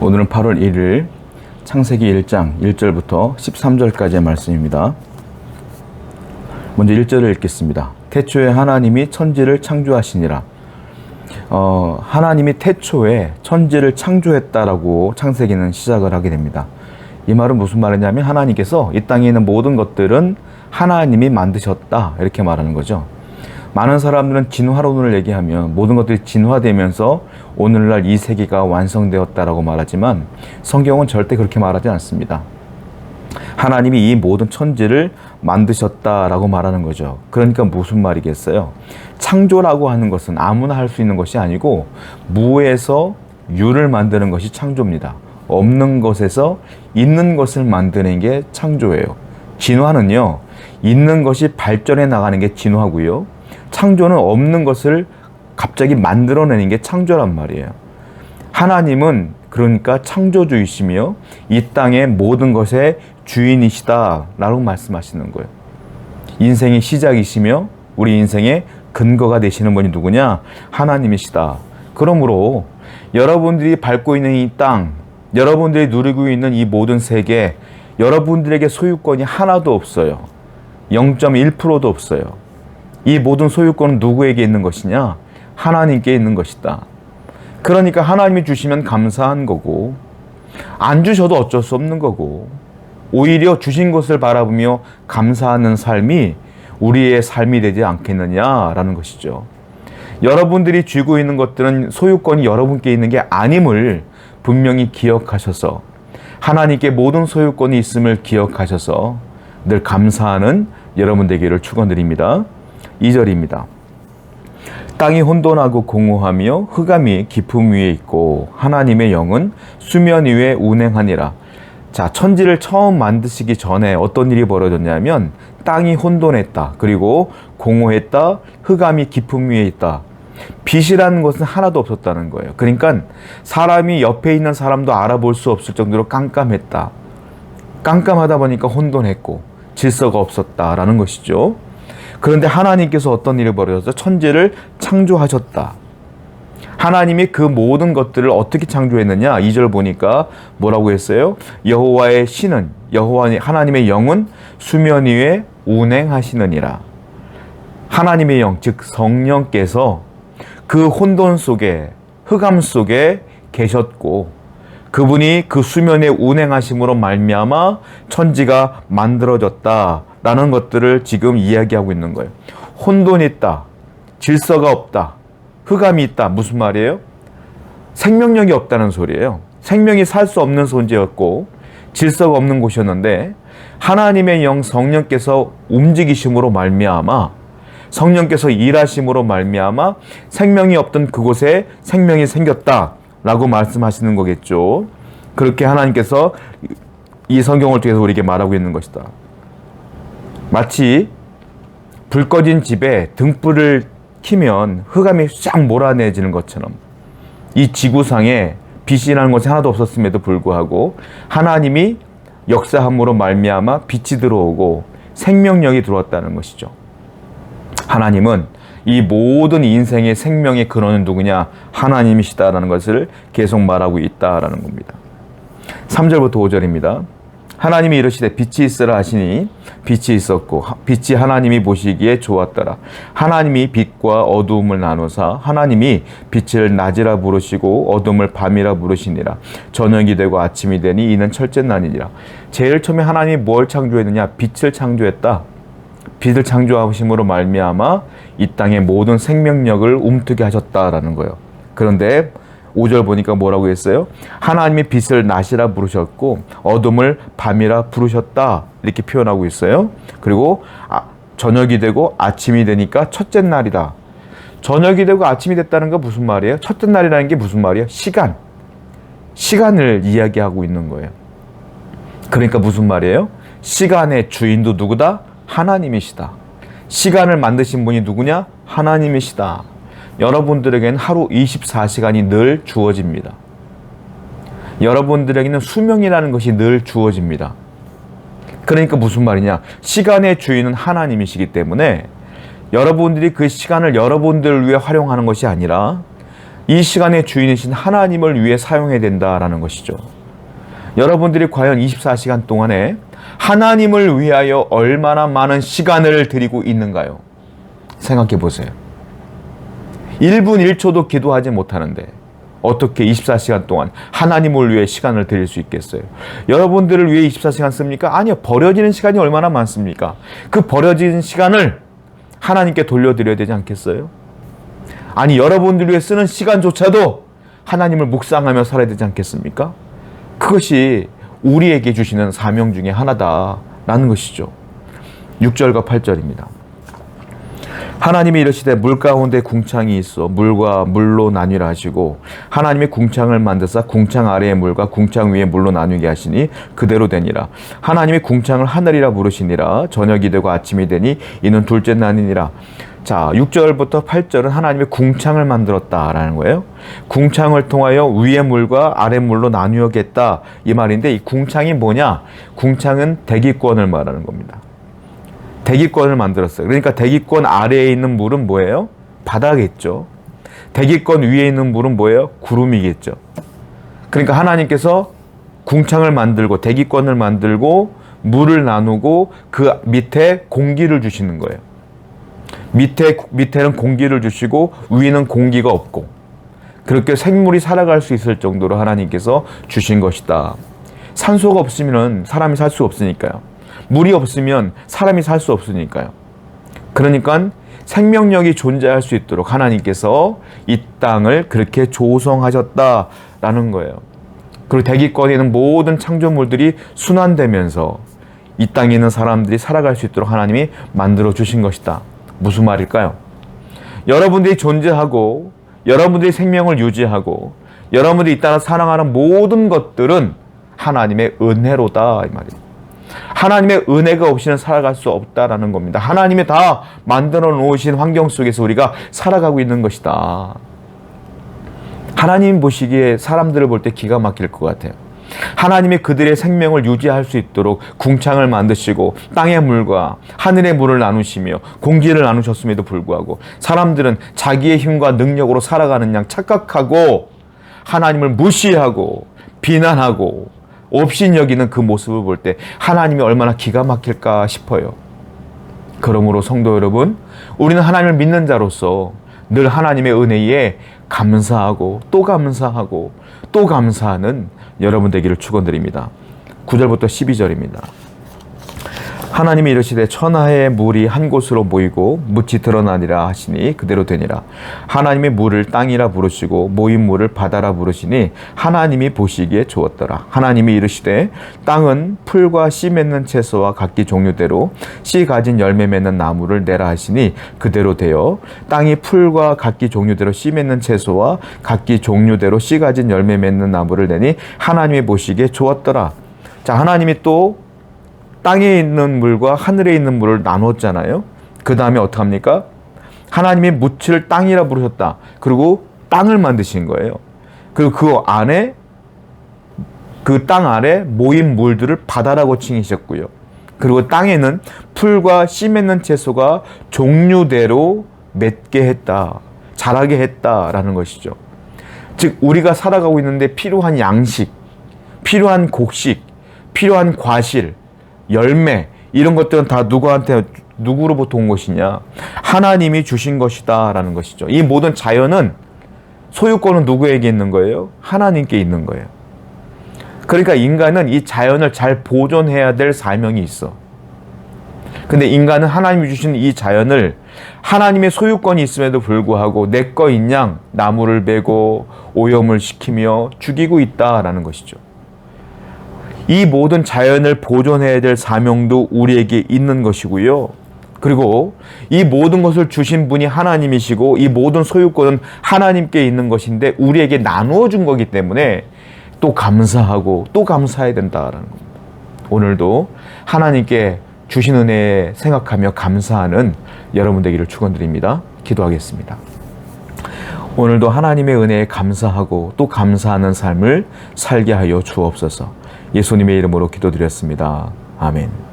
오늘은 8월 1일 창세기 1장 1절부터 13절까지의 말씀입니다. 먼저 1절을 읽겠습니다. 태초에 하나님이 천지를 창조하시니라. 하나님이 태초에 천지를 창조했다라고 창세기는 시작을 하게 됩니다. 이 말은 무슨 말이냐면 하나님께서 이 땅에 있는 모든 것들은 하나님이 만드셨다 이렇게 말하는 거죠. 많은 사람들은 진화론을 얘기하면 모든 것들이 진화되면서 오늘날 이 세계가 완성되었다라고 말하지만 성경은 절대 그렇게 말하지 않습니다. 하나님이 이 모든 천지를 만드셨다라고 말하는 거죠. 그러니까 무슨 말이겠어요? 창조라고 하는 것은 아무나 할 수 있는 것이 아니고 무에서 유를 만드는 것이 창조입니다. 없는 것에서 있는 것을 만드는 게 창조예요. 진화는요, 있는 것이 발전해 나가는 게 진화고요. 창조는 없는 것을 갑자기 만들어내는 게 창조란 말이에요. 하나님은 그러니까 창조주이시며 이 땅의 모든 것의 주인이시다라고 말씀하시는 거예요. 인생의 시작이시며 우리 인생의 근거가 되시는 분이 누구냐? 하나님이시다. 그러므로 여러분들이 밟고 있는 이 땅, 여러분들이 누리고 있는 이 모든 세계, 여러분들에게 소유권이 하나도 없어요. 0.1%도 없어요. 이 모든 소유권은 누구에게 있는 것이냐? 하나님께 있는 것이다. 그러니까 하나님이 주시면 감사한 거고, 안 주셔도 어쩔 수 없는 거고, 오히려 주신 것을 바라보며 감사하는 삶이 우리의 삶이 되지 않겠느냐라는 것이죠. 여러분들이 쥐고 있는 것들은 소유권이 여러분께 있는 게 아님을 분명히 기억하셔서 하나님께 모든 소유권이 있음을 기억하셔서 늘 감사하는 여러분 되기를 축원드립니다. 2절입니다. 땅이 혼돈하고 공허하며 흑암이 깊음 위에 있고 하나님의 영은 수면 위에 운행하니라. 자, 천지를 처음 만드시기 전에 어떤 일이 벌어졌냐면 땅이 혼돈했다. 그리고 공허했다. 흑암이 깊음 위에 있다. 빛이라는 것은 하나도 없었다는 거예요. 그러니까 사람이 옆에 있는 사람도 알아볼 수 없을 정도로 깜깜했다. 깜깜하다 보니까 혼돈했고 질서가 없었다라는 것이죠. 그런데 하나님께서 어떤 일을 벌여서 천지를 창조하셨다. 하나님이 그 모든 것들을 어떻게 창조했느냐? 2절 보니까 뭐라고 했어요? 여호와의 신은, 하나님의 영은 수면 위에 운행하시느니라. 하나님의 영, 즉 성령께서 그 혼돈 속에, 흑암 속에 계셨고 그분이 그 수면에 운행하심으로 말미암아 천지가 만들어졌다라는 것들을 지금 이야기하고 있는 거예요. 혼돈이 있다. 질서가 없다. 흑암이 있다. 무슨 말이에요? 생명력이 없다는 소리예요. 생명이 살 수 없는 존재였고 질서가 없는 곳이었는데 하나님의 영 성령께서 움직이심으로 말미암아 성령께서 일하심으로 말미암아 생명이 없던 그곳에 생명이 생겼다라고 말씀하시는 거겠죠. 그렇게 하나님께서 이 성경을 통해서 우리에게 말하고 있는 것이다. 마치 불 꺼진 집에 등불을 켜면 흑암이 쫙 몰아내지는 것처럼 이 지구상에 빛이라는 것이 하나도 없었음에도 불구하고 하나님이 역사함으로 말미암아 빛이 들어오고 생명력이 들어왔다는 것이죠. 하나님은 이 모든 인생의 생명의 근원은 누구냐? 하나님이시다라는 것을 계속 말하고 있다라는 겁니다. 3절부터 5절입니다. 하나님이 이르시되 빛이 있으라 하시니 빛이 있었고 빛이 하나님이 보시기에 좋았더라. 하나님이 빛과 어두움을 나누사 하나님이 빛을 낮이라 부르시고 어두움을 밤이라 부르시니라. 저녁이 되고 아침이 되니 이는 첫째 날이니라. 제일 처음에 하나님이 뭘 창조했느냐? 빛을 창조했다. 빛을 창조하심으로 말미암아 이 땅의 모든 생명력을 움트게 하셨다라는 거예요. 그런데 5절 보니까 뭐라고 했어요? 하나님이 빛을 낮이라 부르셨고 어둠을 밤이라 부르셨다 이렇게 표현하고 있어요. 그리고 저녁이 되고 아침이 되니까 첫째 날이다. 저녁이 되고 아침이 됐다는 건 무슨 말이에요? 첫째 날이라는 게 무슨 말이에요? 시간을 이야기하고 있는 거예요. 그러니까 무슨 말이에요? 시간의 주인도 누구다? 하나님이시다. 시간을 만드신 분이 누구냐? 하나님이시다. 여러분들에게는 하루 24시간이 늘 주어집니다. 여러분들에게는 수명이라는 것이 늘 주어집니다. 그러니까 무슨 말이냐? 시간의 주인은 하나님이시기 때문에 여러분들이 그 시간을 여러분들을 위해 활용하는 것이 아니라 이 시간의 주인이신 하나님을 위해 사용해야 된다라는 것이죠. 여러분들이 과연 24시간 동안에 하나님을 위하여 얼마나 많은 시간을 드리고 있는가요? 생각해 보세요. 1분 1초도 기도하지 못하는데 어떻게 24시간 동안 하나님을 위해 시간을 드릴 수 있겠어요? 여러분들을 위해 24시간 씁니까? 아니요. 버려지는 시간이 얼마나 많습니까? 그 버려지는 시간을 하나님께 돌려드려야 되지 않겠어요? 아니, 여러분들을 위해 쓰는 시간조차도 하나님을 묵상하며 살아야 되지 않겠습니까? 그것이 우리에게 주시는 사명 중에 하나다라는 것이죠. 6절과 8절입니다. 하나님이 이르시되 물 가운데 궁창이 있어 물과 물로 나뉘라 하시고 하나님이 궁창을 만드사 궁창 아래의 물과 궁창 위의 물로 나누게 하시니 그대로 되니라. 하나님이 궁창을 하늘이라 부르시니라. 저녁이 되고 아침이 되니 이는 둘째 날이니라. 자, 6절부터 8절은 하나님의 궁창을 만들었다라는 거예요. 궁창을 통하여 위의 물과 아래 물로 나누겠다 이 말인데, 이 궁창이 뭐냐? 궁창은 대기권을 말하는 겁니다. 대기권을 만들었어요. 그러니까 대기권 아래에 있는 물은 뭐예요? 바다겠죠. 대기권 위에 있는 물은 뭐예요? 구름이겠죠. 그러니까 하나님께서 궁창을 만들고 대기권을 만들고 물을 나누고 그 밑에 공기를 주시는 거예요. 밑에는 공기를 주시고 위는 공기가 없고, 그렇게 생물이 살아갈 수 있을 정도로 하나님께서 주신 것이다. 산소가 없으면 사람이 살 수 없으니까요. 물이 없으면 사람이 살 수 없으니까요. 그러니까 생명력이 존재할 수 있도록 하나님께서 이 땅을 그렇게 조성하셨다라는 거예요. 그리고 대기권에 있는 모든 창조물들이 순환되면서 이 땅에 있는 사람들이 살아갈 수 있도록 하나님이 만들어 주신 것이다. 무슨 말일까요? 여러분들이 존재하고 여러분들이 생명을 유지하고 여러분들이 이 땅을 사랑하는 모든 것들은 하나님의 은혜로다 이 말이에요. 하나님의 은혜가 없이는 살아갈 수 없다라는 겁니다. 하나님이 다 만들어 놓으신 환경 속에서 우리가 살아가고 있는 것이다. 하나님 보시기에 사람들을 볼 때 기가 막힐 것 같아요. 하나님이 그들의 생명을 유지할 수 있도록 궁창을 만드시고 땅의 물과 하늘의 물을 나누시며 공기를 나누셨음에도 불구하고 사람들은 자기의 힘과 능력으로 살아가는 양 착각하고 하나님을 무시하고 비난하고 업신여기는 그 모습을 볼 때 하나님이 얼마나 기가 막힐까 싶어요. 그러므로 성도 여러분, 우리는 하나님을 믿는 자로서 늘 하나님의 은혜에 감사하고 또 감사하고 또 감사하는 여러분 되기를 축원드립니다. 9절부터 12절입니다. 하나님이 이르시되 천하의 물이 한 곳으로 모이고 묻이 드러나니라 하시니 그대로 되니라. 하나님이 물을 땅이라 부르시고 모인 물을 바다라 부르시니 하나님이 보시기에 좋았더라. 하나님이 이르시되 땅은 풀과 씨 맺는 채소와 각기 종류대로 씨 가진 열매 맺는 나무를 내라 하시니 그대로 되어 땅이 풀과 각기 종류대로 씨 맺는 채소와 각기 종류대로 씨 가진 열매 맺는 나무를 내니 하나님이 보시기에 좋았더라. 자, 하나님이 또 땅에 있는 물과 하늘에 있는 물을 나눴잖아요. 그 다음에 어떡합니까? 하나님이 묻을 땅이라 부르셨다. 그리고 땅을 만드신 거예요. 그리고 그 안에, 그 땅 아래 모인 물들을 바다라고 칭하셨고요. 그리고 땅에는 풀과 씨 맺는 채소가 종류대로 맺게 했다. 자라게 했다라는 것이죠. 즉, 우리가 살아가고 있는데 필요한 양식, 필요한 곡식, 필요한 과실, 열매, 이런 것들은 다 누구로부터 온 것이냐? 하나님이 주신 것이다 라는 것이죠. 이 모든 자연은 소유권은 누구에게 있는 거예요? 하나님께 있는 거예요. 그러니까 인간은 이 자연을 잘 보존해야 될 사명이 있어. 근데 인간은 하나님이 주신 이 자연을 하나님의 소유권이 있음에도 불구하고 내 거인 양 나무를 베고 오염을 시키며 죽이고 있다라는 것이죠. 이 모든 자연을 보존해야 될 사명도 우리에게 있는 것이고요. 그리고 이 모든 것을 주신 분이 하나님이시고 이 모든 소유권은 하나님께 있는 것인데 우리에게 나누어 준 거기 때문에 또 감사하고 또 감사해야 된다라는 겁니다. 오늘도 하나님께 주신 은혜 생각하며 감사하는 여러분 되기를 축원드립니다. 기도하겠습니다. 오늘도 하나님의 은혜에 감사하고 또 감사하는 삶을 살게 하여 주옵소서. 예수님의 이름으로 기도드렸습니다. 아멘.